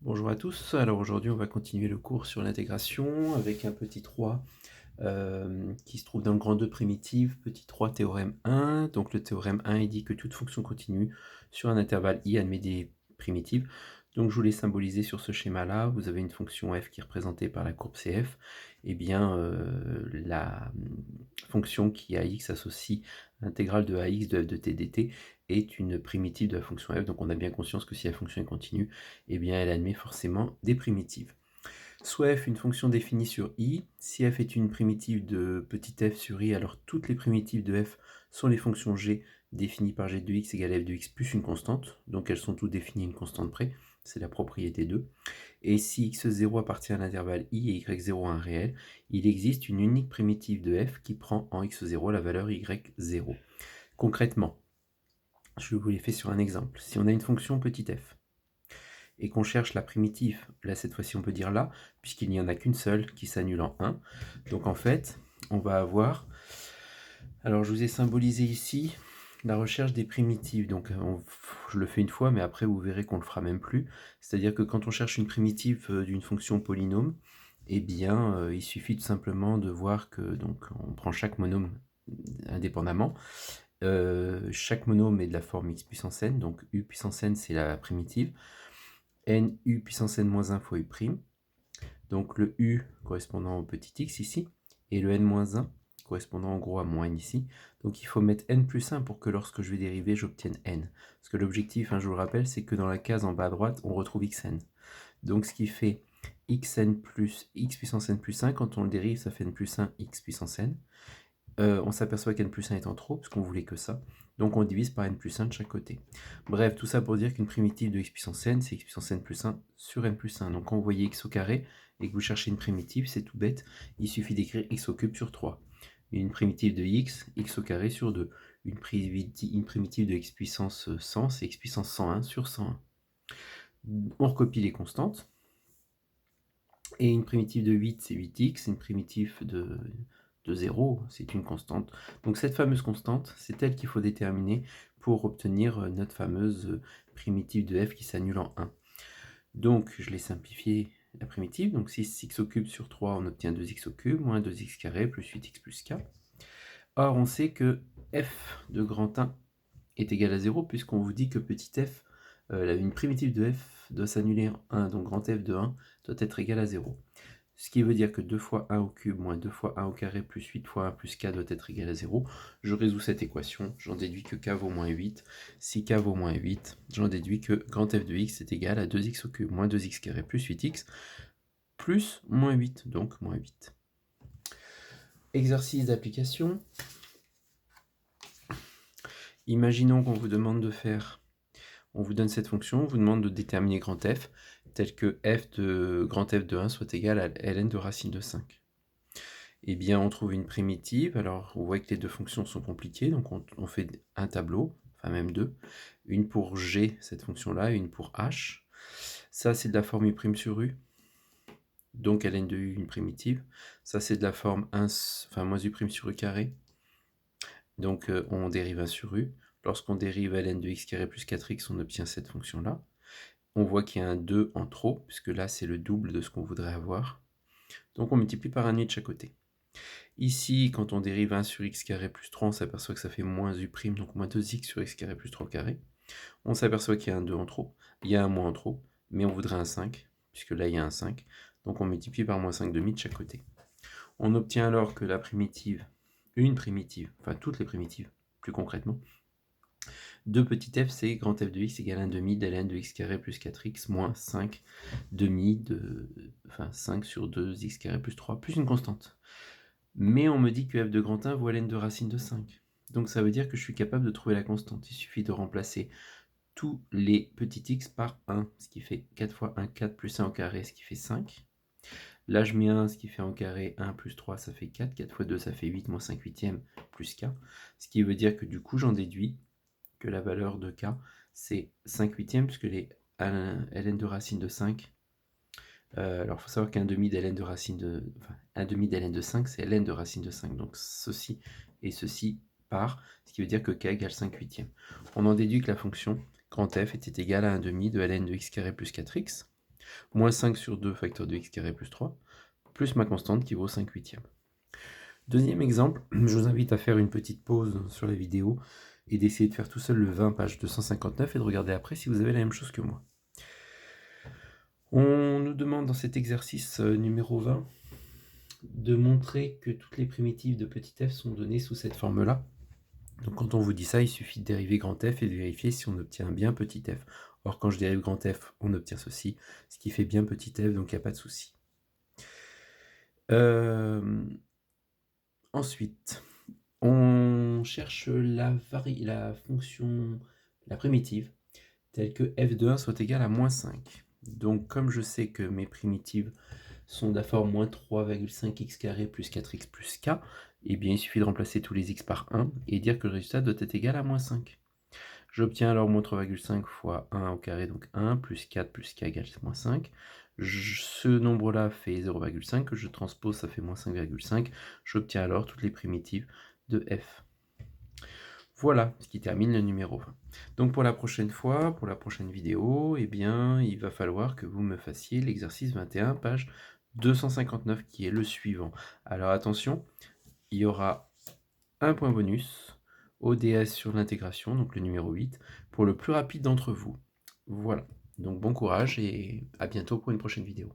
Bonjour à tous, alors aujourd'hui on va continuer le cours sur l'intégration avec un petit 3 qui se trouve dans le grand 2 primitive, petit 3 théorème 1. Donc le théorème 1 il dit que toute fonction continue sur un intervalle i admet des primitives. Donc je vous l'ai symbolisé sur ce schéma là, vous avez une fonction f qui est représentée par la courbe CF, et bien la fonction qui à x associe l'intégrale de ax de f de t dt est une primitive de la fonction f, donc on a bien conscience que si la fonction est continue, eh bien elle admet forcément des primitives. Soit f est une fonction définie sur i, si f est une primitive de petit f sur i, alors toutes les primitives de f sont les fonctions g définies par g de x égale f de x plus une constante, donc elles sont toutes définies à une constante près, c'est la propriété 2. Et si x0 appartient à l'intervalle i et y0 a un réel, il existe une unique primitive de f qui prend en x0 la valeur y0. Concrètement, je vous l'ai fait sur un exemple. Si on a une fonction petit f, et qu'on cherche la primitive, là cette fois-ci on peut dire là, puisqu'il n'y en a qu'une seule qui s'annule en 1. Donc en fait, on va avoir, alors je vous ai symbolisé ici la recherche des primitives, donc je le fais une fois, mais après vous verrez qu'on le fera même plus. C'est-à-dire que quand on cherche une primitive d'une fonction polynôme, eh bien il suffit tout simplement de voir que, donc on prend chaque monôme indépendamment. Chaque monôme est de la forme x puissance n, donc u puissance n c'est la primitive, n u puissance n moins 1 fois u', donc le u correspondant au petit x ici, et le n moins 1 correspondant en gros à moins n ici. Donc il faut mettre n plus 1 pour que lorsque je vais dériver, j'obtienne n. Parce que l'objectif, je vous le rappelle, c'est que dans la case en bas à droite, on retrouve xn. Donc ce qui fait xn plus x puissance n plus 1, quand on le dérive, ça fait n plus 1 x puissance n. On s'aperçoit qu'n plus 1 étant trop, parce qu'on voulait que ça. Donc on divise par n plus 1 de chaque côté. Bref, tout ça pour dire qu'une primitive de x puissance n, c'est x puissance n plus 1 sur n plus 1. Donc quand vous voyez x au carré et que vous cherchez une primitive, c'est tout bête, il suffit d'écrire x au cube sur 3. Une primitive de x au carré sur 2. Une primitive de x puissance 100, c'est x puissance 101 sur 101. On recopie les constantes. Et une primitive de 8, c'est 8x. Une primitive de 0, c'est une constante. Donc cette fameuse constante, c'est elle qu'il faut déterminer pour obtenir notre fameuse primitive de f qui s'annule en 1. Donc je l'ai simplifié la primitive, donc 6x au cube sur 3, on obtient 2x au cube, moins 2x carré, plus 8x plus k. Or on sait que f de grand 1 est égal à 0, puisqu'on vous dit que petit f, une primitive de f doit s'annuler en 1, donc grand f de 1 doit être égal à 0. Ce qui veut dire que 2 fois 1 au cube moins 2 fois 1 au carré plus 8 fois 1 plus k doit être égal à 0. Je résous cette équation, j'en déduis que k vaut moins 8. Si k vaut moins 8, j'en déduis que grand f de x est égal à 2x au cube moins 2x carré plus 8x plus moins 8, donc moins 8. Exercice d'application. Imaginons qu'on vous demande de faire, on vous donne cette fonction, on vous demande de déterminer grand f, tel que f de grand f de 1 soit égal à ln de racine de 5. Eh bien, on trouve une primitive. Alors, on voit que les deux fonctions sont compliquées, donc on fait un tableau, enfin même deux. Une pour g, cette fonction-là, et une pour h. Ça, c'est de la forme u' sur u, donc ln de u, une primitive. Ça, c'est de la forme 1, enfin moins u' sur u carré, donc on dérive 1 sur u. Lorsqu'on dérive ln de x carré plus 4x, on obtient cette fonction-là. On voit qu'il y a un 2 en trop, puisque là, c'est le double de ce qu'on voudrait avoir. Donc on multiplie par un i de chaque côté. Ici, quand on dérive 1 sur x carré plus 3, on s'aperçoit que ça fait moins u', donc moins 2x sur x carré plus 3 carré. On s'aperçoit qu'il y a un 2 en trop, il y a un moins en trop, mais on voudrait un 5, puisque là il y a un 5, donc on multiplie par moins 5 demi de chaque côté. On obtient alors que la primitive, une primitive, enfin toutes les primitives, plus concrètement, de petit f, c'est grand f de x égale 1 demi d'ln de x carré plus 4x moins 5 demi enfin 5 sur 2x carré plus 3, plus une constante. Mais on me dit que f de grand 1 vaut ln de racine de 5. Donc ça veut dire que je suis capable de trouver la constante. Il suffit de remplacer tous les petits x par 1, ce qui fait 4 fois 1, 4 plus 1 au carré, ce qui fait 5. Là je mets 1, ce qui fait en carré 1 plus 3, ça fait 4. 4 fois 2, ça fait 8, moins 5 huitièmes, plus k. Ce qui veut dire que du coup j'en déduis que la valeur de k, c'est 5 huitièmes, puisque les ln de racine de 5, alors il faut savoir qu'un demi d'ln de racine de, enfin, un demi d'ln de 5, c'est ln de racine de 5. Donc ceci et ceci part, ce qui veut dire que k égale 5 huitièmes. On en déduit que la fonction grand f était égale à un demi de ln de x carré plus 4x. Moins 5 sur 2 facteur de x carré plus 3, plus ma constante qui vaut 5 huitièmes. Deuxième exemple, je vous invite à faire une petite pause sur la vidéo et d'essayer de faire tout seul le 20, page 259, et de regarder après si vous avez la même chose que moi. On nous demande dans cet exercice numéro 20 de montrer que toutes les primitives de petit f sont données sous cette forme-là. Donc quand on vous dit ça, il suffit de dériver grand F et de vérifier si on obtient bien petit f. Or quand je dérive grand F, on obtient ceci, ce qui fait bien petit f, donc il n'y a pas de souci. Ensuite, on cherche la fonction, la primitive, telle que f de 1 soit égal à moins 5. Donc comme je sais que mes primitives sont de la forme moins 3,5 x carré plus 4x plus k, eh bien il suffit de remplacer tous les x par 1 et dire que le résultat doit être égal à moins 5. J'obtiens alors moins 3,5 fois 1 au carré, donc 1, plus 4 plus k égale moins 5. Ce nombre-là fait 0,5, que je transpose, ça fait moins 5,5. J'obtiens alors toutes les primitives de f. Voilà ce qui termine le numéro 20. Donc pour la prochaine fois, pour la prochaine vidéo, eh bien, il va falloir que vous me fassiez l'exercice 21, page 259, qui est le suivant. Alors attention, il y aura un point bonus, ODS sur l'intégration, donc le numéro 8, pour le plus rapide d'entre vous. Voilà, donc bon courage et à bientôt pour une prochaine vidéo.